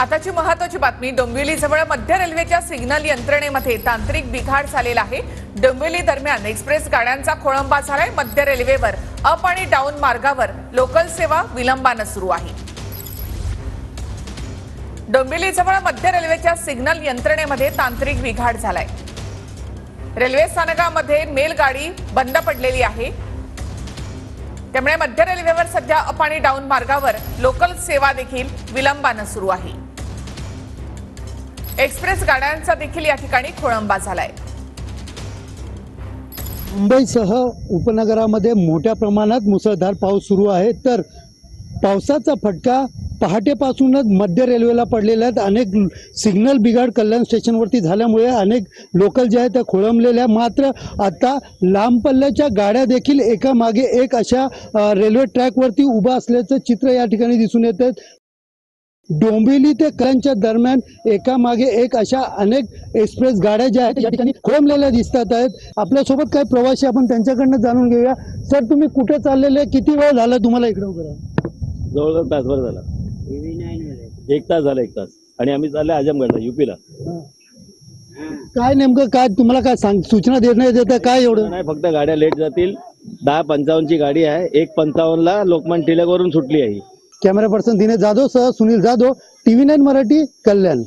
आताची महत्त्वाची बातमी। डोंबिवलीजवळ मध्य रेल्वेच्या सिग्नल यंत्रणेमध्ये तांत्रिक बिघाड झालेला आहे। डोंबिवली दरम्यान एक्सप्रेस गाड्यांचा खोळंबा झालाय। मध्य रेल्वेवर अप आणि डाऊन मार्गावर लोकल सेवा विलंबाने सुरू आहे। डोंबिवलीजवळ मध्य रेल्वेच्या सिग्नल यंत्रणेमध्ये तांत्रिक बिघाड झालाय। रेल्वे स्थानकामध्ये मेल गाडी बंद पडलेली आहे। त्यामुळे मध्य रेल्वेवर सध्या अप आणि डाऊन मार्गावर लोकल सेवा देखील विलंबाने सुरू आहे। एक्सप्रेस गाड्यांचा देखील या ठिकाणी खोळंबा झालाय। मुंबईसह उपनगरामध्ये मोठ्या प्रमाणात मुसळधार पाऊस सुरू आहे। तर पावसाचा फटका पहाटेपासूनच मध्य रेल्वेला पडलेला आहे। अनेक सिग्नल बिघाड कल्याण स्टेशनवरती झाल्यामुळे अनेक लोकल जे आहेत त्या खोळंबलेल्या। मात्र आता लांब पल्ल्याच्या गाड्या देखील एकामागे एक अशा रेल्वे ट्रॅकवरती उभा असल्याचं चित्र या ठिकाणी दिसून येते। डोंबिवली ते कल्याणच्या दरम्यान एकामागे एक अशा अनेक एक्सप्रेस गाड्या ज्या आहेत या ठिकाणी खोळंबलेल्या दिसतात आहेत। आपल्यासोबत काही प्रवासी आपण त्यांच्याकडनं जाणून घेऊया। सर, तुम्ही कुठे चाललेले, किती वेळ झाला तुम्हाला इकडे उभं राहून? जवळजवळ तासभर झाला। 1 तास झाला, 1 तास। आणि आम्ही चालले आजमगडला, यूपीला। काय नेमकं काय तुम्हाला काय सूचना देण्यात येतं काय? एवढं नाही, फक्त गाड्या लेट जातील। 10:55 ची गाडी आहे, 1:55 ला लोकमान्य टिळकवरून सुटली आहे। कॅमेरा पर्सन दिनेश जाधव सह सुनील जाधव, TV9 मराठी, कल्याण।